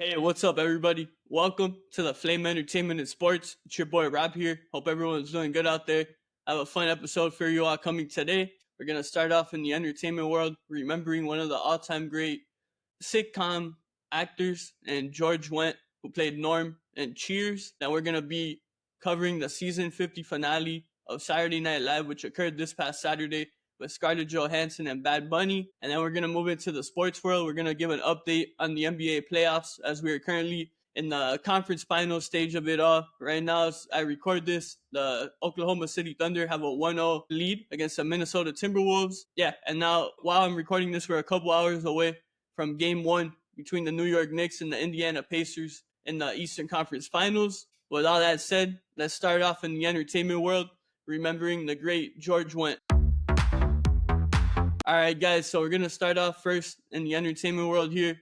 Hey, what's up, everybody? Welcome to the Flame Entertainment and Sports. It's your boy Rob here. Hope everyone's doing good out there. I have a fun episode for you all coming today. We're going to start off in the entertainment world, remembering one of the all-time great sitcom actors, and George Wendt, who played Norm in Cheers. Now we're going to be covering the season 50 finale of Saturday Night Live, which occurred this past Saturday with Scarlett Johansson and Bad Bunny. And then we're going to move into the sports world. We're going to give an update on the NBA playoffs as we are currently in the conference final stage of it all. Right now, as I record this, the Oklahoma City Thunder have a 1-0 lead against the Minnesota Timberwolves. Yeah, and now while I'm recording this, we're a couple hours away from game one between the New York Knicks and the Indiana Pacers in the Eastern Conference Finals. With all that said, let's start off in the entertainment world, remembering the great George Wendt. All right, guys, so we're going to start off first in the entertainment world here,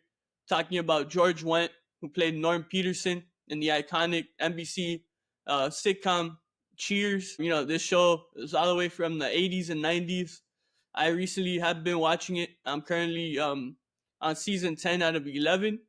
talking about George Wendt, who played Norm Peterson in the iconic NBC sitcom Cheers. You know, this show is all the way from the 80s and 90s. I recently have been watching it. I'm currently on season 10 out of 11,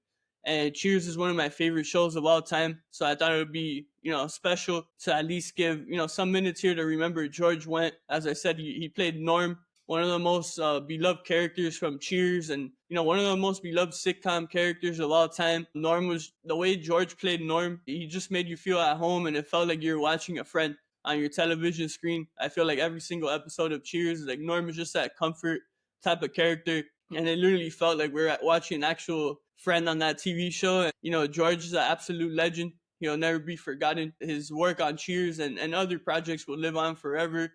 and Cheers is one of my favorite shows of all time. So I thought it would be, special to at least give, some minutes here to remember George Wendt. As I said, he played Norm, one of the most beloved characters from Cheers, and one of the most beloved sitcom characters of all time. Norm was, the way George played Norm, he just made you feel at home, and it felt like you were watching a friend on your television screen. I feel like every single episode of Cheers, like, Norm is just that comfort type of character, and it literally felt like we're watching an actual friend on that TV show. And George is an absolute legend. He'll never be forgotten. His work on Cheers and other projects will live on forever.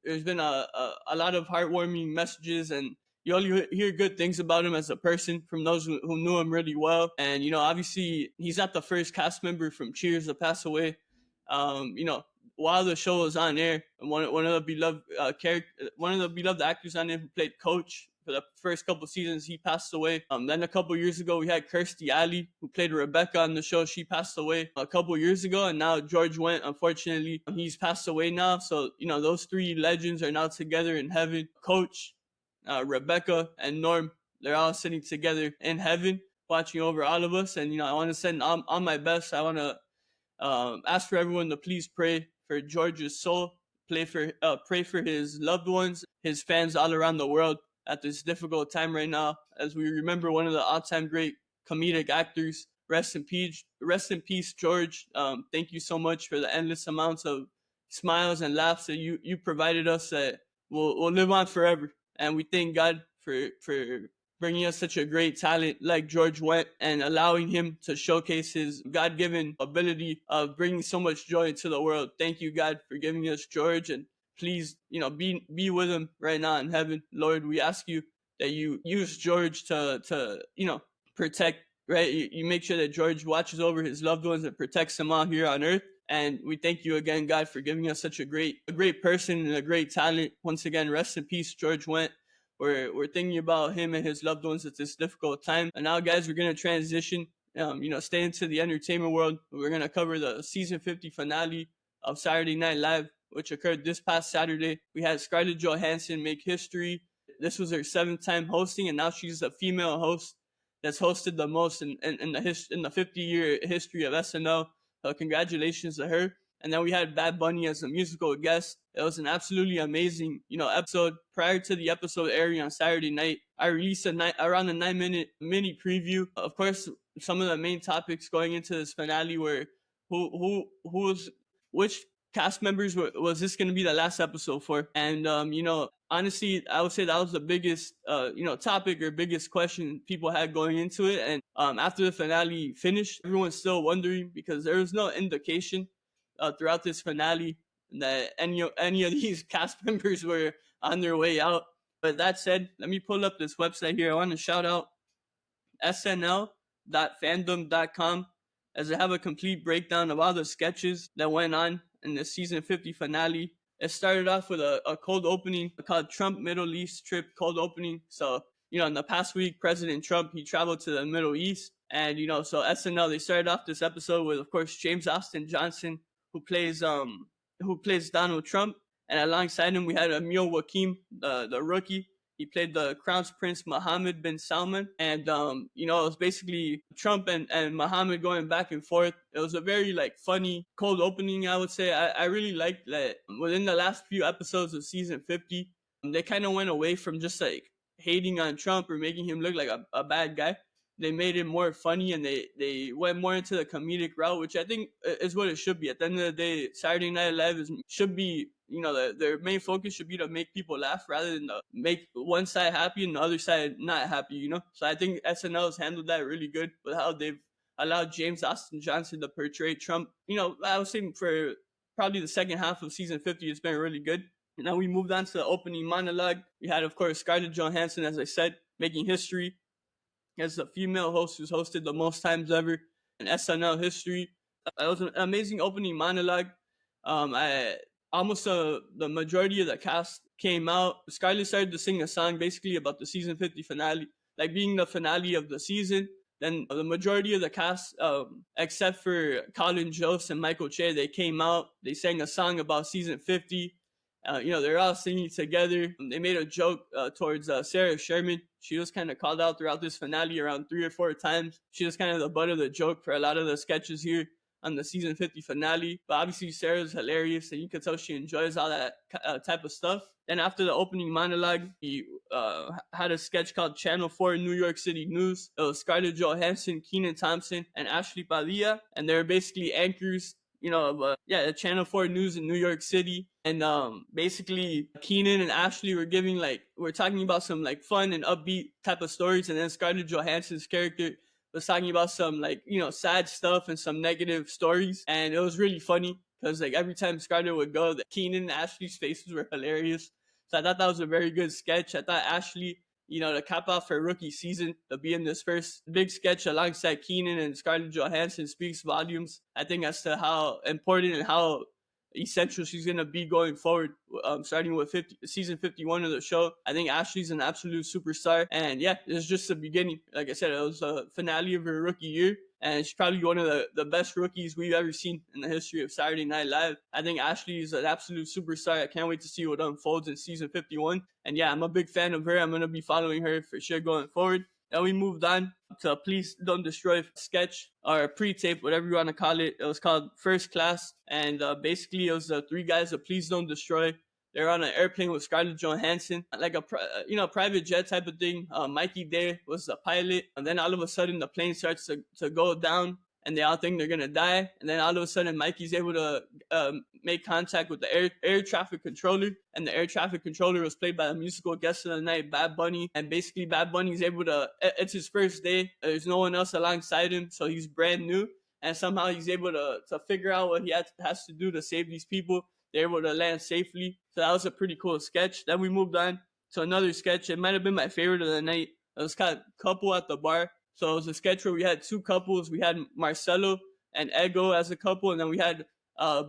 There's been a lot of heartwarming messages, and you only hear good things about him as a person from those who knew him really well. And obviously, he's not the first cast member from Cheers to pass away. While the show was on air, one of the beloved one of the beloved actors on it who played Coach for the first couple seasons, he passed away. Then a couple years ago, we had Kirstie Alley, who played Rebecca on the show. She passed away a couple years ago, and now George Wendt, unfortunately, he's passed away now. So those three legends are now together in heaven. Coach, Rebecca, and Norm, they're all sitting together in heaven, watching over all of us. And I want to send all my best. I want to ask for everyone to please pray for George's soul. Pray for his loved ones, his fans all around the world at this difficult time right now, as we remember one of the all-time great comedic actors. Rest in peace, George. Thank you so much for the endless amounts of smiles and laughs that you provided us that will live on forever. And we thank God for bringing us such a great talent like George Wendt and allowing him to showcase his God-given ability of bringing so much joy into the world. Thank you, God, for giving us George, and please, be with him right now in heaven. Lord, we ask you that you use George to protect, right? You make sure that George watches over his loved ones and protects them all here on earth. And we thank you again, God, for giving us such a great person and a great talent. Once again, rest in peace, George Wendt. We're thinking about him and his loved ones at this difficult time. And now, guys, we're going to transition, stay into the entertainment world. We're going to cover the season 50 finale of Saturday Night Live, which occurred this past Saturday. We had Scarlett Johansson make history. This was her 7th time hosting, and now she's a female host that's hosted the most in the 50-year history of SNL. So congratulations to her. And then we had Bad Bunny as a musical guest. It was an absolutely amazing, episode. Prior to the episode airing on Saturday night, I released around a 9-minute mini preview. Of course, some of the main topics going into this finale were which cast members was this going to be the last episode for? And honestly, I would say that was the biggest topic or biggest question people had going into it. And after the finale finished, everyone's still wondering because there was no indication throughout this finale that any of these cast members were on their way out. But that said, let me pull up this website here. I want to shout out snl.fandom.com, as they have a complete breakdown of all the sketches that went on in the season 50 finale. It started off with a cold opening called Trump Middle East Trip Cold Opening. So, in the past week, President Trump, he traveled to the Middle East. And, so SNL, they started off this episode with, of course, James Austin Johnson, who plays Donald Trump. And alongside him, we had Emil Wakim, the rookie. He played the Crown Prince Mohammed bin Salman, and you know, it was basically Trump and Mohammed going back and forth. It was a very like funny, cold opening, I would say. I really liked that within the last few episodes of season 50, they kind of went away from just like hating on Trump or making him look like a bad guy. They made it more funny, and they went more into the comedic route, which I think is what it should be. At the end of the day, Saturday Night Live should be, you know, their main focus should be to make people laugh rather than to make one side happy and the other side not happy, you know? So I think SNL has handled that really good with how they've allowed James Austin Johnson to portray Trump. You know, I was saying for probably the second half of season 50, it's been really good. And now we moved on to the opening monologue. We had, of course, Scarlett Johansson, as I said, making history as the female host who's hosted the most times ever in SNL history. It was an amazing opening monologue. I almost the majority of the cast came out. Scarlett started to sing a song basically about the season 50 finale, like being the finale of the season. Then the majority of the cast, except for Colin Jost and Michael Che, they came out. They sang a song about season 50. You know, they're all singing together. They made a joke towards Sarah Sherman. She was kind of called out throughout this finale around 3 or 4 times. She was kind of the butt of the joke for a lot of the sketches here on the season 50 finale. But obviously Sarah's hilarious, and you can tell she enjoys all that type of stuff. Then after the opening monologue, he had a sketch called Channel 4 New York City News. It was Scarlett Johansson, Kenan Thompson, and Ashley Padilla. And they were basically anchors, you know, of Channel 4 News in New York City. And basically Kenan and Ashley we're talking about some like fun and upbeat type of stories, and then Scarlett Johansson's character was talking about some like, you know, sad stuff and some negative stories. And it was really funny because like every time Scarlett would go, Kenan and Ashley's faces were hilarious. So I thought that was a very good sketch. I thought Ashley, you know, to cap off her rookie season, to be in this first big sketch alongside Kenan and Scarlett Johansson speaks volumes, I think, as to how important and how essential she's going to be going forward, starting with season 51 of the show. I think Ashley's an absolute superstar. And yeah, it's just the beginning. Like I said, it was the finale of her rookie year, and she's probably one of the best rookies we've ever seen in the history of Saturday Night Live. I think Ashley is an absolute superstar. I can't wait to see what unfolds in season 51. And yeah, I'm a big fan of her. I'm going to be following her for sure going forward. Then we moved on to Please Don't Destroy sketch, or pre-tape, whatever you want to call it. It was called First Class, and basically it was the 3 guys of Please Don't Destroy. They're on an airplane with Scarlett Johansson, like a private jet type of thing. Mikey Day was the pilot, and then all of a sudden the plane starts to go down, and they all think they're gonna die. And then all of a sudden Mikey's able to make contact with the air traffic controller, and the air traffic controller was played by the musical guest of the night, Bad Bunny. And basically Bad Bunny's able to, it's his first day, there's no one else alongside him, so he's brand new, and somehow he's able to figure out what he has to do to save these people. They're able to land safely. So that was a pretty cool sketch. Then we moved on to another sketch. It might have been my favorite of the night. It was called Couple at the Bar. So it was a sketch where we had 2 couples. We had Marcello and Ego as a couple, and then we had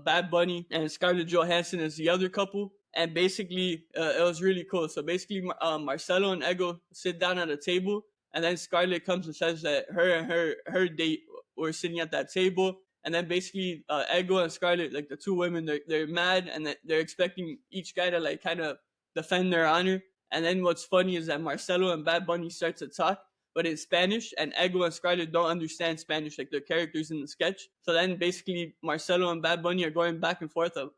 Bad Bunny and Scarlett Johansson as the other couple. And basically, it was really cool. So basically, Marcello and Ego sit down at a table, and then Scarlett comes and says that her and her date were sitting at that table. And then basically, Ego and Scarlett, like the 2 women, they're mad, and they're expecting each guy to like kind of defend their honor. And then what's funny is that Marcello and Bad Bunny start to talk, but in Spanish, and Ego and Scarlett don't understand Spanish, like the characters in the sketch. So then basically Marcello and Bad Bunny are going back and forth of,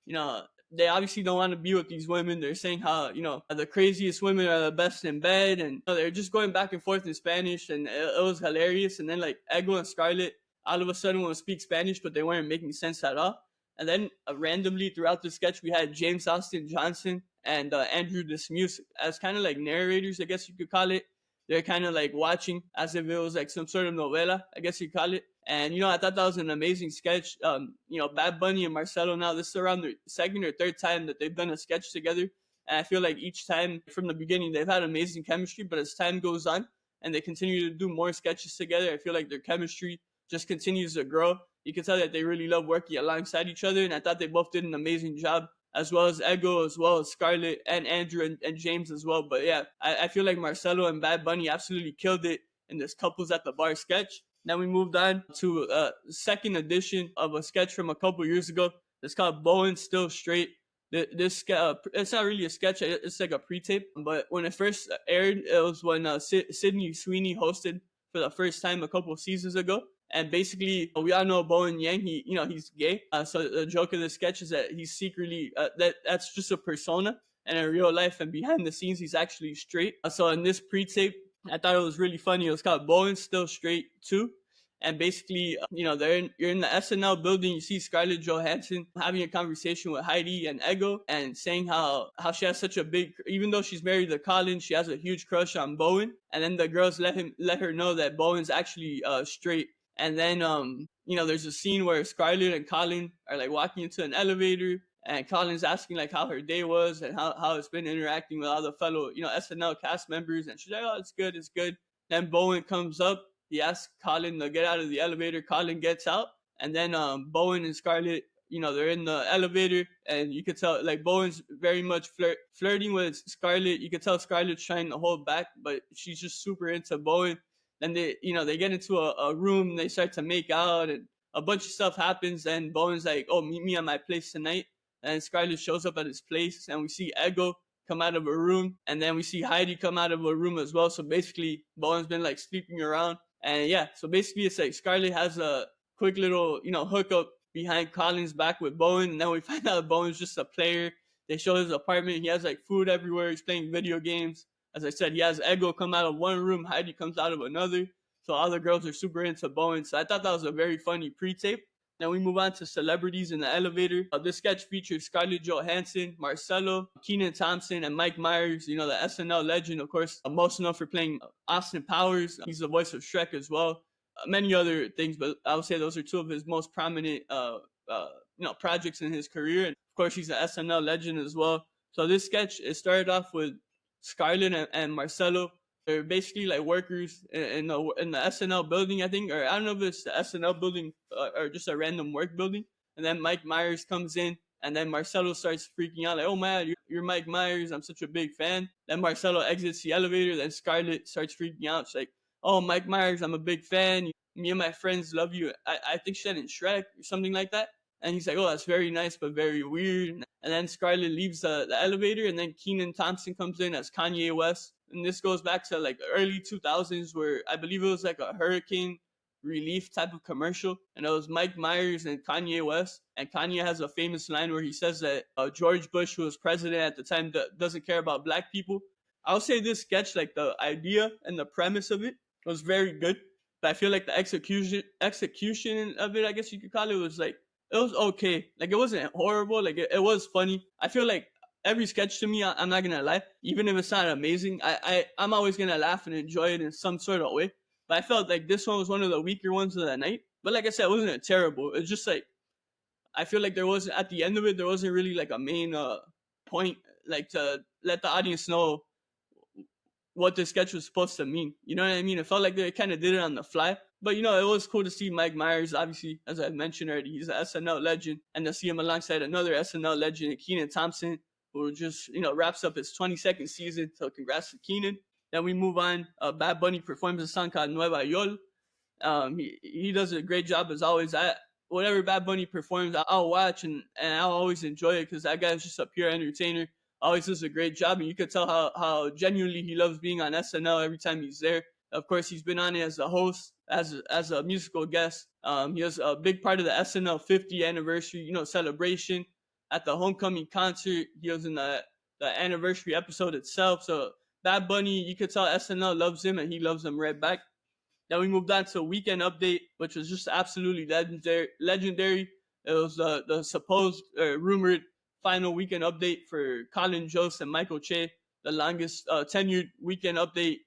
you know, they obviously don't want to be with these women. They're saying how, you know, the craziest women are the best in bed, and they're just going back and forth in Spanish, and it was hilarious. And then like Ego and Scarlett all of a sudden want to speak Spanish, but they weren't making sense at all. And then randomly throughout the sketch, we had James Austin Johnson and Andrew Dismuse as kind of like narrators, I guess you could call it. They're kind of like watching as if it was like some sort of novela, I guess you call it. And, you know, I thought that was an amazing sketch. You know, Bad Bunny and Marcello now, this is around the 2nd or 3rd time that they've done a sketch together. And I feel like each time from the beginning, they've had amazing chemistry. But as time goes on and they continue to do more sketches together, I feel like their chemistry just continues to grow. You can tell that they really love working alongside each other. And I thought they both did an amazing job, as well as Ego, as well as Scarlett and Andrew and James as well. But yeah, I feel like Marcello and Bad Bunny absolutely killed it in this Couples at the Bar sketch. Then we moved on to a second edition of a sketch from a couple years ago. It's called Bowen Still Straight. It's not really a sketch. It's like a pre-tape. But when it first aired, it was when Sydney Sweeney hosted for the first time a couple of seasons ago. And basically, we all know Bowen Yang. He's gay. So the joke of the sketch is that he's secretly that's just a persona, and in real life and behind the scenes, he's actually straight. So in this pre-tape, I thought it was really funny. It was called Bowen Still Straight Too. And basically, you're in the SNL building. You see Scarlett Johansson having a conversation with Heidi and Ego, and saying how she has such a big, even though she's married to Colin, she has a huge crush on Bowen. And then the girls let her know that Bowen's actually straight. And then there's a scene where Scarlett and Colin are like walking into an elevator, and Colin's asking like how her day was and how it's been interacting with all the fellow SNL cast members, and she's like, oh, it's good. Then Bowen comes up. He asks Colin to get out of the elevator. Colin gets out, and then Bowen and Scarlett, they're in the elevator, and you could tell like Bowen's very much flirting with Scarlett. You could tell Scarlett's trying to hold back, but she's just super into Bowen. Then they get into a room, and they start to make out, and a bunch of stuff happens. And Bowen's like, oh, meet me at my place tonight. And Scarlett shows up at his place, and we see Ego come out of a room, and then we see Heidi come out of a room as well. So basically, Bowen's been like sleeping around. And yeah, so basically it's like Scarlett has a quick little, hookup behind Colin's back with Bowen. And then we find out Bowen's just a player. They show his apartment. He has like food everywhere. He's playing video games. As I said, he has Ego come out of one room. Heidi comes out of another. So all the girls are super into Bowen. So I thought that was a very funny pre-tape. Then we move on to celebrities in the elevator. This sketch features Scarlett Johansson, Marcello, Kenan Thompson, and Mike Myers, the SNL legend, of course, most known for playing Austin Powers. He's the voice of Shrek as well. Many other things, but I would say those are two of his most prominent projects in his career. And of course, he's an SNL legend as well. So this sketch, it started off with Scarlett and Marcello. They're basically like workers in the SNL building, I think, or I don't know if it's the SNL building or just a random work building. And then Mike Myers comes in, and then Marcello starts freaking out like, oh man, you're Mike Myers, I'm such a big fan. Then Marcello exits the elevator, then Scarlett starts freaking out. She's like, oh, Mike Myers, I'm a big fan. Me and my friends love you. I think she said in Shrek or something like that. And he's like, oh, that's very nice, but very weird. And then Scarlett leaves the elevator, and then Kenan Thompson comes in as Kanye West. And this goes back to like the early 2000s, where I believe it was like a hurricane relief type of commercial. And it was Mike Myers and Kanye West. And Kanye has a famous line where he says that George Bush, who was president at the time, doesn't care about black people. I'll say this sketch, like the idea and the premise of it was very good. But I feel like the execution of it, I guess you could call it, was like, it was okay. Like, it wasn't horrible. Like, it was funny. I feel like every sketch to me, I'm not gonna lie, even if it's not amazing, I'm always gonna laugh and enjoy it in some sort of way. But I felt like this one was one of the weaker ones of the night. But like I said, it wasn't terrible. It's just like, I feel like there wasn't, at the end of it, there wasn't really like a main point, like to let the audience know what the sketch was supposed to mean. You know what I mean? It felt like they kind of did it on the fly. But, it was cool to see Mike Myers. Obviously, as I mentioned already, he's an SNL legend. And to see him alongside another SNL legend, Kenan Thompson, who just, wraps up his 22nd season. So congrats to Kenan. Then we move on. Bad Bunny performs a song called Nueva Yol. He does a great job as always. Whatever Bad Bunny performs, I'll watch and I'll always enjoy it because that guy's just a pure entertainer. Always does a great job, and you could tell how genuinely he loves being on SNL every time he's there. Of course, he's been on it as a host, as a musical guest. He was a big part of the SNL 50th anniversary, celebration. At the homecoming concert, he was in the anniversary episode itself. So Bad Bunny, you could tell SNL loves him, and he loves them right back. Then we moved on to a Weekend Update, which was just absolutely legendary. It was the supposed rumored final Weekend Update for Colin Jost and Michael Che, the longest tenured Weekend Update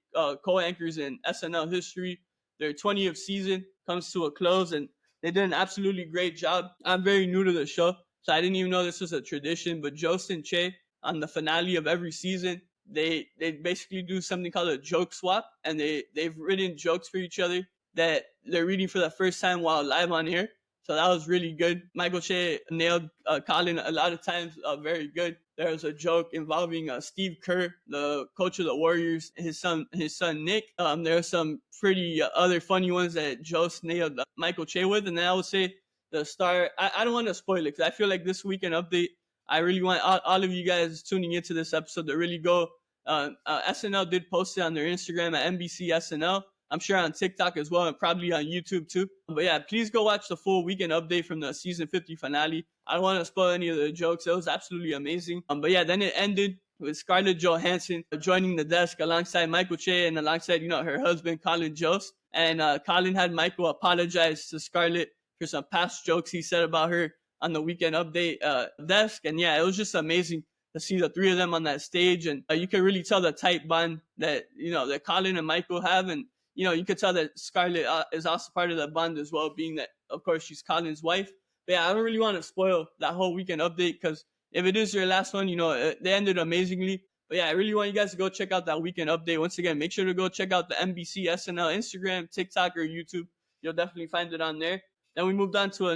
co-anchors in SNL history. Their 20th season comes to a close, and they did an absolutely great job. I'm very new to the show, so I didn't even know this was a tradition, but Jost and Che, on the finale of every season, they basically do something called a joke swap, and they've written jokes for each other that they're reading for the first time while live on air. So that was really good. Michael Che nailed Colin a lot of times, very good. There was a joke involving Steve Kerr, the coach of the Warriors, his son Nick. There are some pretty other funny ones that Jost nailed Michael Che with. And then I would say the star, I don't want to spoil it because I feel like this Weekend Update, I really want all of you guys tuning into this episode to really go. SNL did post it on their Instagram at NBC SNL. I'm sure on TikTok as well, and probably on YouTube too. But yeah, please go watch the full weekend update from the season 50 finale. I don't want to spoil any of the jokes. It was absolutely amazing. But yeah, then it ended with Scarlett Johansson joining the desk alongside Michael Che and alongside, her husband, Colin Jost. And Colin had Michael apologize to Scarlett for some past jokes he said about her on the weekend update desk. And yeah, it was just amazing to see the three of them on that stage. And you can really tell the tight bond that, that Colin and Michael have. And, you could tell that Scarlett is also part of the bond as well, being that, of course, she's Colin's wife. But yeah, I don't really want to spoil that whole weekend update because if it is your last one, they ended amazingly. But yeah, I really want you guys to go check out that weekend update. Once again, make sure to go check out the NBC SNL Instagram, TikTok, or YouTube. You'll definitely find it on there. Then we moved on to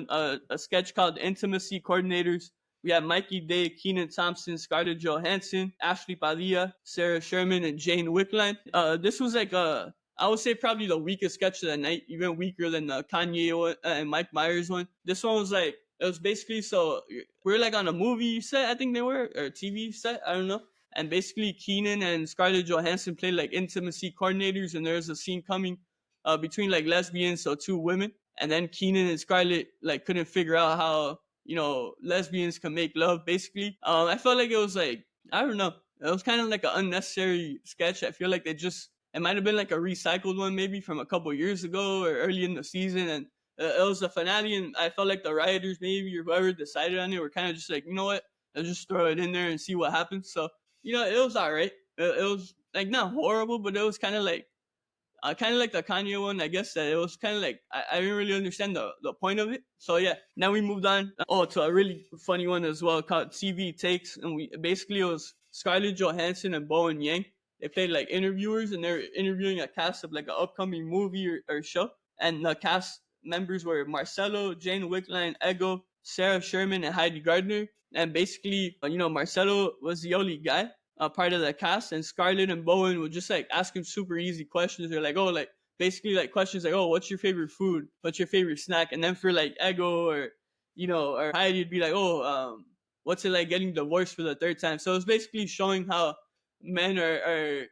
a sketch called Intimacy Coordinators. We have Mikey Day, Kenan Thompson, Scarlett Johansson, Ashley Padilla, Sarah Sherman, and Jane Wickline. This was like I would say probably the weakest sketch of the night, even weaker than the Kanye and Mike Myers one. This one was like, it was basically, so we're like on a movie set, I think they were, or TV set, I don't know. And basically Kenan and Scarlett Johansson played like intimacy coordinators, and there's a scene coming between like lesbians, so two women. And then Kenan and Scarlett like couldn't figure out how, lesbians can make love, basically. I felt like it was like, I don't know. It was kind of like an unnecessary sketch. I feel like it might have been like a recycled one maybe from a couple years ago or early in the season. And it was the finale, and I felt like the writers maybe or whoever decided on it were kind of just like, you know what, let's just throw it in there and see what happens. So, it was all right. It was like not horrible, but it was kind of like the Kanye one, I guess, that it was kind of like, I didn't really understand the point of it. So yeah, now we moved on to a really funny one as well called TV Takes. And it was Scarlett Johansson and Bowen Yang. They played like interviewers, and they're interviewing a cast of like an upcoming movie or show. And the cast members were Marcello, Jane Wickline, Ego, Sarah Sherman, and Heidi Gardner. And basically, Marcello was the only guy part of the cast, and Scarlett and Bowen would just like ask him super easy questions. They're like, basically like questions like, oh, what's your favorite food? What's your favorite snack? And then for like Ego or Heidi, it'd be like, oh, what's it like getting divorced for the third time? So it's basically showing how men are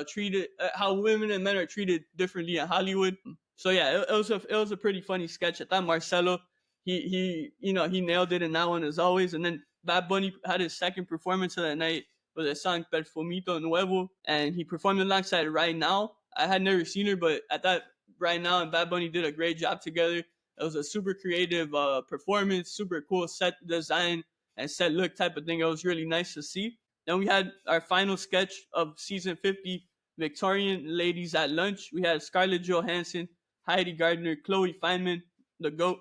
treated, how women and men are treated differently in Hollywood. So yeah, it was a pretty funny sketch. I thought Marcello, he nailed it in that one as always. And then Bad Bunny had his second performance of the night with the song Perfumito Nuevo, and he performed alongside Right Now. I had never seen her, but I thought Right Now and Bad Bunny did a great job together. It was a super creative performance, super cool set design and set look type of thing. It was really nice to see. Then we had our final sketch of season 50, Victorian Ladies at Lunch. We had Scarlett Johansson, Heidi Gardner, Chloe Feynman, the GOAT,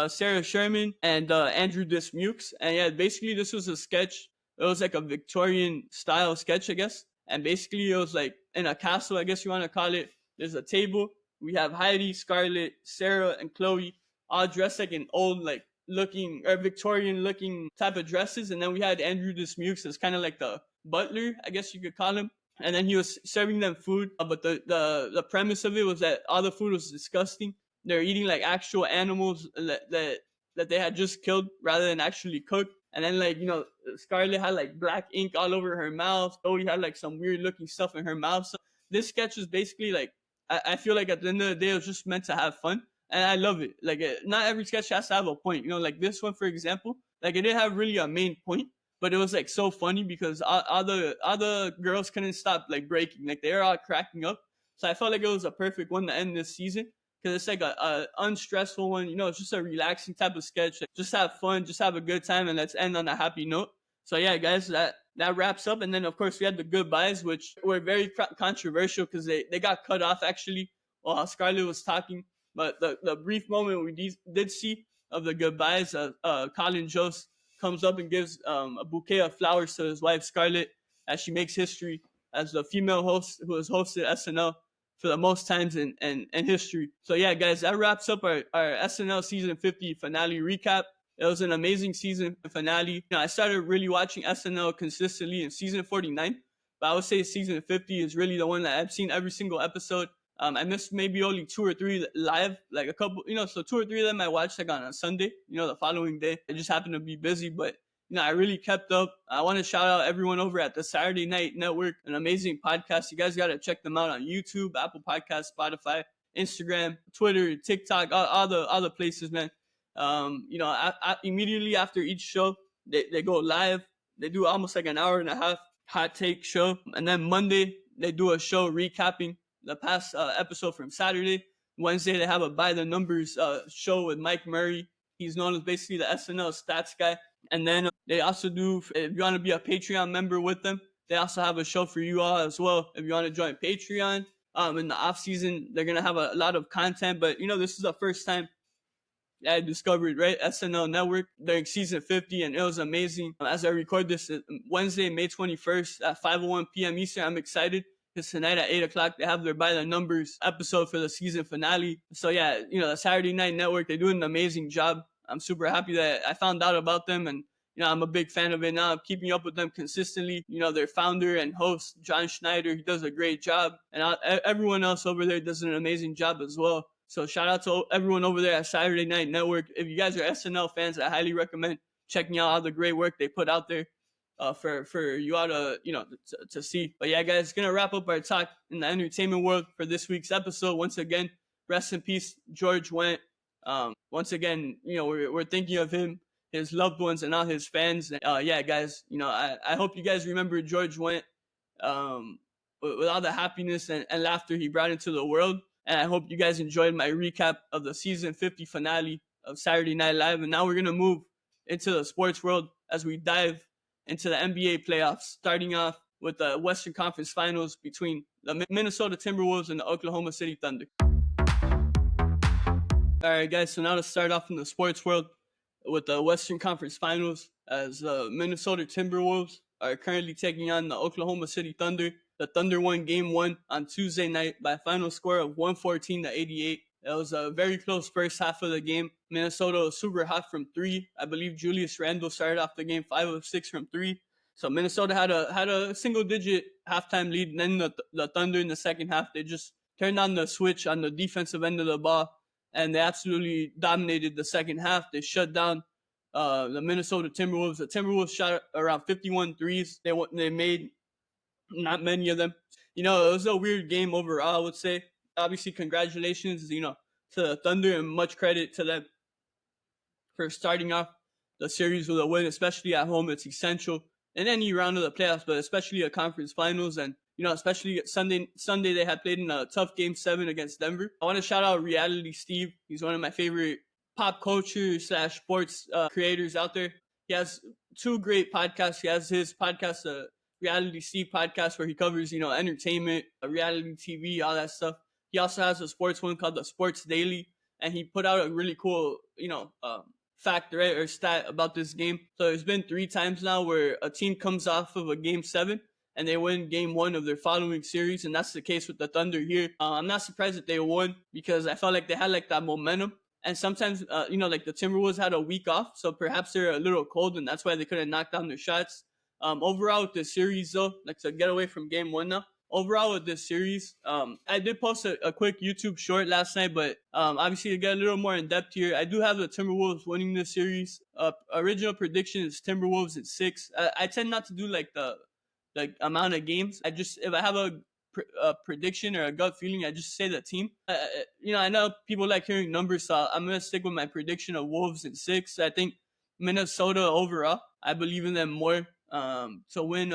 Sarah Sherman, and Andrew Dismukes. And yeah, basically this was a sketch. It was like a Victorian style sketch, I guess. And basically it was like in a castle, I guess you want to call it. There's a table. We have Heidi, Scarlett, Sarah, and Chloe all dressed like in old, like looking or Victorian looking type of dresses. And then we had Andrew Dismukes as kind of like the butler, I guess you could call him. And then he was serving them food. But the premise of it was that all the food was disgusting. They're eating like actual animals that they had just killed rather than actually cooked. And then like, Scarlett had like black ink all over her mouth. Chloe had like some weird looking stuff in her mouth. So this sketch was basically like, I feel like at the end of the day, it was just meant to have fun. And I love it. Like, not every sketch has to have a point. Like this one, for example, like it didn't have really a main point, but it was like so funny because all the girls couldn't stop like breaking. Like they were all cracking up. So I felt like it was a perfect one to end this season. Because it's like a unstressful one. It's just a relaxing type of sketch. Like, just have fun, just have a good time, and let's end on a happy note. So yeah, guys, that wraps up. And then, of course, we had the goodbyes, which were very controversial because they got cut off, actually, while Scarlett was talking. But the brief moment we did see of the goodbyes, Colin Jost comes up and gives a bouquet of flowers to his wife, Scarlett, as she makes history as the female host who has hosted SNL for the most times in history. So yeah, guys, that wraps up our SNL season 50 finale recap. It was an amazing season finale. I started really watching SNL consistently in season 49, but I would say season 50 is really the one that I've seen every single episode. I missed maybe only 2 or 3 live, like a couple, so 2 or 3 of them I watched like on a Sunday, the following day. I just happened to be busy, but I really kept up. I want to shout out everyone over at the Saturday Night Network, an amazing podcast. You guys got to check them out on YouTube, Apple Podcasts, Spotify, Instagram, Twitter, TikTok, all the places, man. Immediately after each show, they go live. They do almost like an hour and a half hot take show. And then Monday, they do a show recapping the past episode from Saturday. Wednesday, they have a By the Numbers show with Mike Murray. He's known as basically the SNL stats guy. And then they also do, if you want to be a Patreon member with them, they also have a show for you all as well. If you want to join Patreon, in the off season, they're going to have a lot of content. But, this is the first time I discovered, right, SNL Network during season 50, and it was amazing. As I record this, Wednesday, May 21st at 5:01 p.m. Eastern, I'm excited because tonight at 8 o'clock, they have their By the Numbers episode for the season finale. So, yeah, the Saturday Night Network, they're doing an amazing job. I'm super happy that I found out about them, and I'm a big fan of it now. I'm keeping up with them consistently. Their founder and host, John Schneider, he does a great job. And everyone else over there does an amazing job as well. So shout out to everyone over there at Saturday Night Network. If you guys are SNL fans, I highly recommend checking out all the great work they put out there for you all to, to see. But yeah, guys, going to wrap up our talk in the entertainment world for this week's episode. Once again, rest in peace, George Wendt. Once again, we're thinking of him, his loved ones, and all his fans. Yeah, guys, I hope you guys remember George Wendt with all the happiness and laughter he brought into the world. And I hope you guys enjoyed my recap of the season 50 finale of Saturday Night Live. And now we're going to move into the sports world as we dive into the NBA playoffs, starting off with the Western Conference Finals between the Minnesota Timberwolves and the Oklahoma City Thunder. All right, guys, so now to start off in the sports world with the Western Conference Finals, as the Minnesota Timberwolves are currently taking on the Oklahoma City Thunder. The Thunder won Game 1 on Tuesday night by a final score of 114-88. It was a very close first half of the game. Minnesota was super hot from three. I believe Julius Randle started off the game 5 of 6 from three. So Minnesota had a single-digit halftime lead. And then the Thunder in the second half, they just turned on the switch on the defensive end of the ball, and they absolutely dominated the second half. They shut down the Minnesota Timberwolves. The Timberwolves shot around 51 threes. They made not many of them. It was a weird game overall, I would say. Obviously, congratulations, to the Thunder, and much credit to them for starting off the series with a win, especially at home. It's essential in any round of the playoffs, but especially a conference finals. And, especially Sunday they had played in a tough Game 7 against Denver. I want to shout out Reality Steve. He's one of my favorite pop culture / sports creators out there. He has 2 great podcasts. He has his podcast, Reality Steve podcast, where he covers, entertainment, reality TV, all that stuff. He also has a sports one called the Sports Daily, and he put out a really cool, fact, right, or stat about this game. So there's been 3 times now where a team comes off of a Game 7 and they win Game 1 of their following series, and that's the case with the Thunder here. I'm not surprised that they won because I felt like they had like that momentum. And sometimes, like the Timberwolves had a week off, so perhaps they're a little cold, and that's why they couldn't knock down their shots. Overall with this series, though, like to get away from Game 1 now, overall with this series, I did post a quick YouTube short last night, but obviously to get a little more in depth here, I do have the Timberwolves winning this series. Original prediction is Timberwolves in 6. I tend not to do like the amount of games. If I have a prediction or a gut feeling, I just say the team. I know people like hearing numbers, so I'm gonna stick with my prediction of Wolves in 6. I think Minnesota overall, I believe in them more to win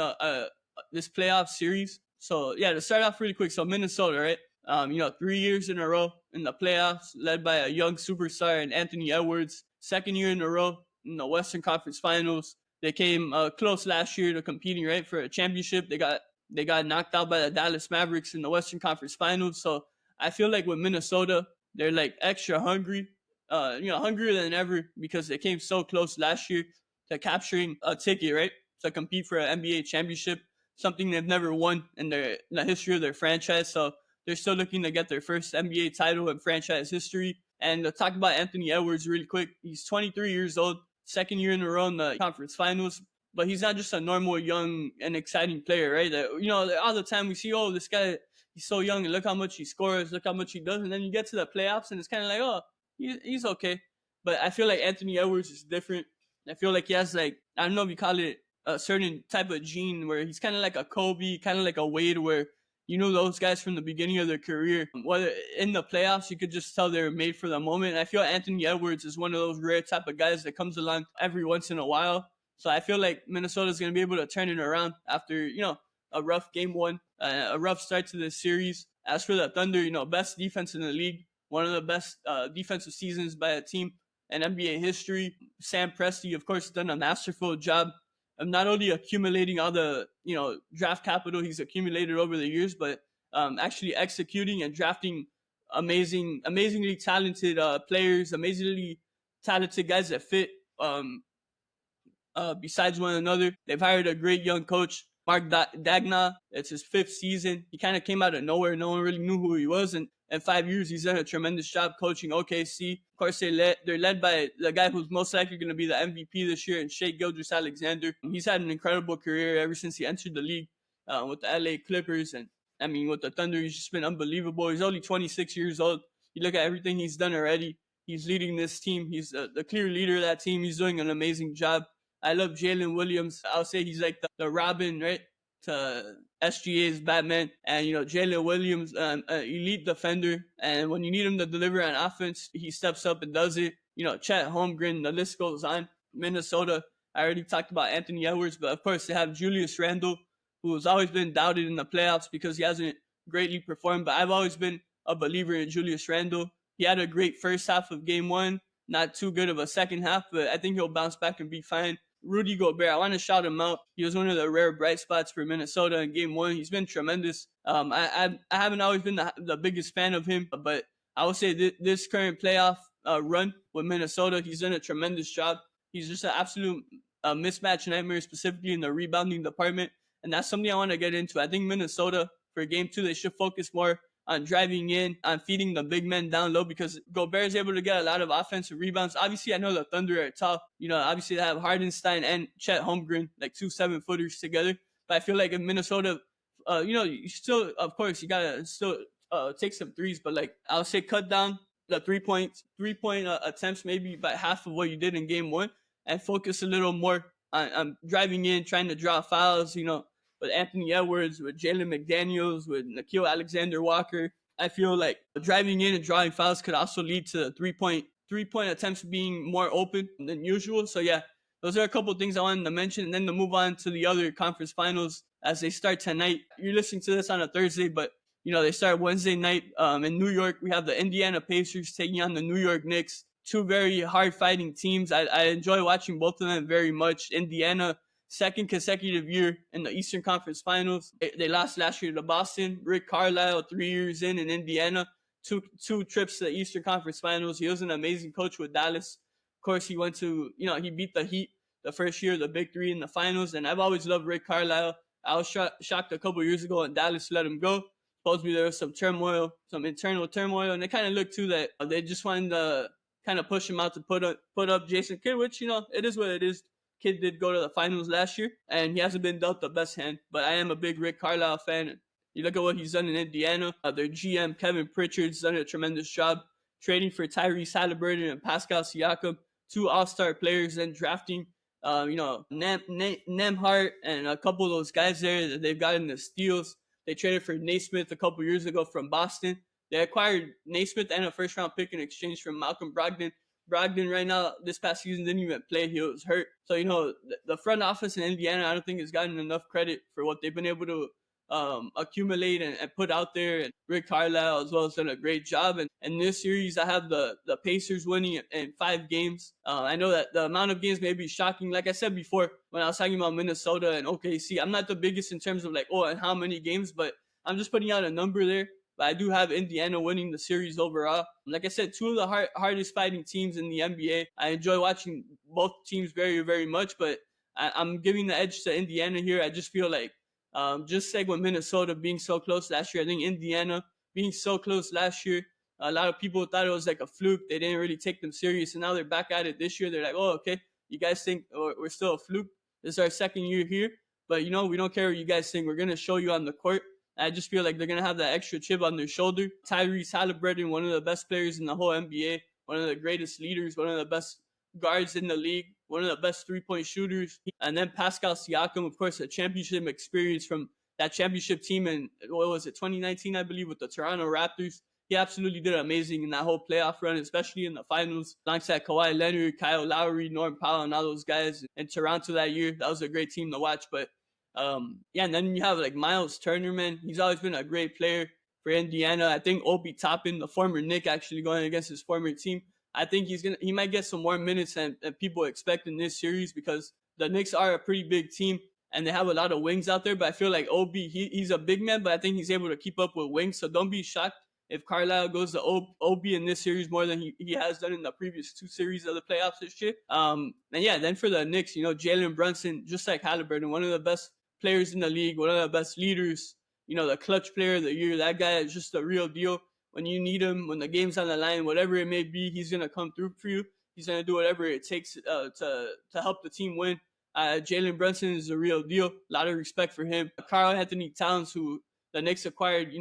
this playoff series. So yeah, to start off really quick, so Minnesota, right? 3 years in a row in the playoffs, led by a young superstar in Anthony Edwards. Second year in a row in the Western Conference Finals. They came close last year to competing, right, for a championship. They got knocked out by the Dallas Mavericks in the Western Conference Finals. So I feel like with Minnesota, they're like extra hungry, hungrier than ever because they came so close last year to capturing a ticket, right, to compete for an NBA championship, something they've never won in the history of their franchise. So they're still looking to get their first NBA title in franchise history. And to talk about Anthony Edwards really quick, he's 23 years old, second year in a row in the conference finals. But he's not just a normal, young, and exciting player, right? That, all the time we see, oh, this guy, he's so young, and look how much he scores, look how much he does. And then you get to the playoffs, and it's kind of like, oh, he's okay. But I feel like Anthony Edwards is different. I feel like he has like, I don't know if you call it a certain type of gene where he's kind of like a Kobe, kind of like a Wade, where you know those guys from the beginning of their career, whether in the playoffs, you could just tell they're made for the moment. And I feel Anthony Edwards is one of those rare type of guys that comes along every once in a while. So I feel like Minnesota's going to be able to turn it around after, a rough game one, a rough start to this series. As for the Thunder, best defense in the league, one of the best defensive seasons by a team in NBA history. Sam Presti, of course, done a masterful job of not only accumulating all the draft capital he's accumulated over the years, but actually executing and drafting amazingly talented players, amazingly talented guys that fit besides one another. They've hired a great young coach, Mark Dagna. It's his 5th season. He kind of came out of nowhere. No one really knew who he was. And in 5 years, he's done a tremendous job coaching OKC. Of course, they're led by the guy who's most likely going to be the MVP this year, and Shai Gilgeous-Alexander. He's had an incredible career ever since he entered the league with the LA Clippers. And I mean, with the Thunder, he's just been unbelievable. He's only 26 years old. You look at everything he's done already. He's leading this team. He's the clear leader of that team. He's doing an amazing job. I love Jalen Williams. I'll say he's like the Robin, right, to SGA's Batman. And, Jalen Williams, elite defender. And when you need him to deliver on offense, he steps up and does it. Chet Holmgren, the list goes on. Minnesota, I already talked about Anthony Edwards, but of course they have Julius Randle, who has always been doubted in the playoffs because he hasn't greatly performed. But I've always been a believer in Julius Randle. He had a great first half of game one, not too good of a second half, but I think he'll bounce back and be fine. Rudy Gobert, I want to shout him out. He was one of the rare bright spots for Minnesota in game one. He's been tremendous. I haven't always been the biggest fan of him, but I would say this current playoff run with Minnesota, he's done a tremendous job. He's just an absolute mismatch nightmare, specifically in the rebounding department. And that's something I want to get into. I think Minnesota, for game two, they should focus more on driving in, on feeding the big men down low, because Gobert is able to get a lot of offensive rebounds. Obviously, I know the Thunder are tough. Obviously they have Hardenstein and Chet Holmgren, like 2 7-footers together. But I feel like in Minnesota, you still, of course, you gotta still take some threes, but like I'll say, cut down the 3-point attempts maybe by half of what you did in game one, and focus a little more on driving in, trying to draw fouls. With Anthony Edwards, with Jalen McDaniels, with Nickeil Alexander-Walker. I feel like driving in and drawing fouls could also lead to three-point attempts being more open than usual. So yeah, those are a couple of things I wanted to mention, and then to move on to the other conference finals as they start tonight. You're listening to this on a Thursday, but they start Wednesday night in New York. We have the Indiana Pacers taking on the New York Knicks. 2 very hard-fighting teams. I enjoy watching both of them very much. Indiana, 2nd consecutive year in the Eastern Conference Finals. They lost last year to Boston. Rick Carlisle, 3 years in Indiana, two trips to the Eastern Conference Finals. He was an amazing coach with Dallas. Of course, he went to, he beat the Heat the first year, the Big Three in the finals. And I've always loved Rick Carlisle. I was shocked a couple years ago when Dallas let him go. Supposedly there was some turmoil, some internal turmoil, and it kind of looked too that they just wanted to kind of push him out to put up Jason Kidd, which, it is what it is. Kid did go to the finals last year, and he hasn't been dealt the best hand. But I am a big Rick Carlisle fan. You look at what he's done in Indiana. Their GM, Kevin Pritchard's done a tremendous job trading for Tyrese Haliburton and Pascal Siakam, 2 all-star players, and drafting, Nembhard and a couple of those guys there that they've got in the steals. They traded for Naismith a couple years ago from Boston. They acquired Naismith and a first-round pick in exchange from Malcolm Brogdon. Brogdon right now, this past season, didn't even play. He was hurt. So, the front office in Indiana, I don't think has gotten enough credit for what they've been able to accumulate and put out there. And Rick Carlisle as well has done a great job. And in this series, I have the Pacers winning in 5 games. I know that the amount of games may be shocking. Like I said before, when I was talking about Minnesota and OKC, I'm not the biggest in terms of like, and how many games, but I'm just putting out a number there. But I do have Indiana winning the series overall. Like I said, 2 of the hardest fighting teams in the NBA. I enjoy watching both teams very, very much, but I'm giving the edge to Indiana here. I just feel like, just like with Minnesota being so close last year, I think Indiana being so close last year, a lot of people thought it was like a fluke. They didn't really take them serious, and now they're back at it this year. They're like, okay, you guys think we're still a fluke? This is our 2nd year here, but we don't care what you guys think. We're going to show you on the court. I just feel like they're going to have that extra chip on their shoulder. Tyrese Haliburton, one of the best players in the whole NBA, one of the greatest leaders, one of the best guards in the league, one of the best three-point shooters. And then Pascal Siakam, of course, a championship experience from that championship team in, what was it, 2019, I believe, with the Toronto Raptors. He absolutely did amazing in that whole playoff run, especially in the finals, alongside Kawhi Leonard, Kyle Lowry, Norm Powell, and all those guys in Toronto that year. That was a great team to watch. But yeah, and then you have like Miles Turner, man. He's always been a great player for Indiana. I think Obi Toppin, the former Knick, actually going against his former team. I think he might get some more minutes than people expect in this series, because the Knicks are a pretty big team and they have a lot of wings out there. But I feel like Obi, he's a big man, but I think he's able to keep up with wings. So don't be shocked if Carlisle goes to Obi in this series more than he has done in the previous two series of the playoffs this year. And yeah, then for the Knicks, Jalen Brunson, just like Halliburton, one of the best players in the league, one of the best leaders, the clutch player of the year. That guy is just a real deal. When you need him, when the game's on the line, whatever it may be, he's going to come through for you. He's going to do whatever it takes to help the team win. Jalen Brunson is a real deal. A lot of respect for him. Karl-Anthony Towns, who the Knicks acquired,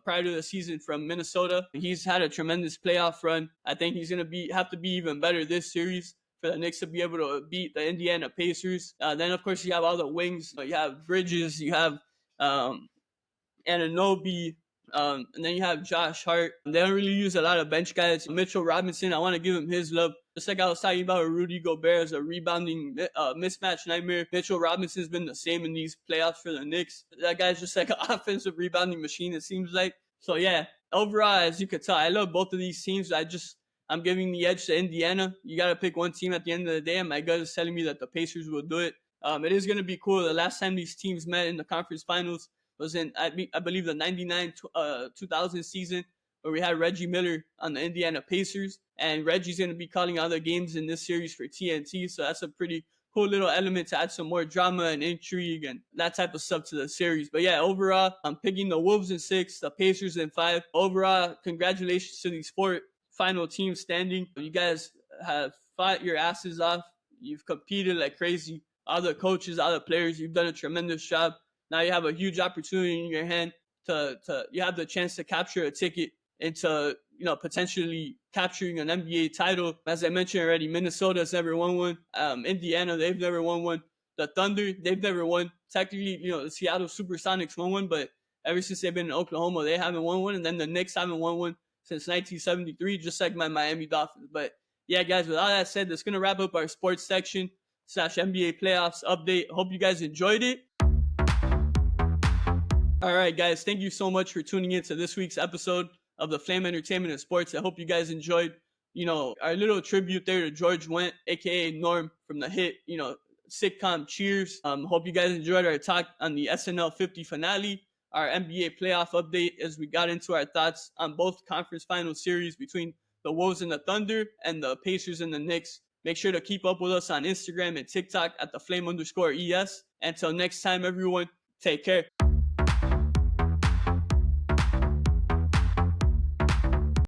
prior to the season from Minnesota. He's had a tremendous playoff run. I think he's going to have to be even better this series for the Knicks to be able to beat the Indiana Pacers. Then, of course, you have all the wings. You have Bridges. You have Anunoby. And then you have Josh Hart. They don't really use a lot of bench guys. Mitchell Robinson, I want to give him his love. Just like I was talking about Rudy Gobert as a rebounding mismatch nightmare, Mitchell Robinson's been the same in these playoffs for the Knicks. That guy's just like an offensive rebounding machine, it seems like. So yeah, overall, as you could tell, I love both of these teams. I'm giving the edge to Indiana. You got to pick one team at the end of the day, and my gut is telling me that the Pacers will do it. It is going to be cool. The last time these teams met in the conference finals was in, I believe, the 99-2000 season, where we had Reggie Miller on the Indiana Pacers. And Reggie's going to be calling other games in this series for TNT. So that's a pretty cool little element to add some more drama and intrigue and that type of stuff to the series. But yeah, overall, I'm picking the Wolves in 6, the Pacers in 5. Overall, congratulations to these 4 final teams standing. You guys have fought your asses off. You've competed like crazy. All the coaches, all the players, you've done a tremendous job. Now you have a huge opportunity in your hand you have the chance to capture a ticket into, potentially capturing an NBA title. As I mentioned already, Minnesota's never won one. Indiana, they've never won one. The Thunder, they've never won. Technically, the Seattle Supersonics won one, but ever since they've been in Oklahoma, they haven't won one. And then the Knicks haven't won one since 1973, just like my Miami Dolphins. But yeah, guys, with all that said, that's going to wrap up our sports section / NBA playoffs update. Hope you guys enjoyed it. All right, guys, thank you so much for tuning in to this week's episode of the Flame Entertainment and Sports. I hope you guys enjoyed, our little tribute there to George Wendt, aka Norm from the hit, sitcom Cheers. Hope you guys enjoyed our talk on the SNL 50 finale, our NBA playoff update as we got into our thoughts on both conference final series between the Wolves and the Thunder and the Pacers and the Knicks. Make sure to keep up with us on Instagram and TikTok at @theflame_ES. Until next time, everyone, take care.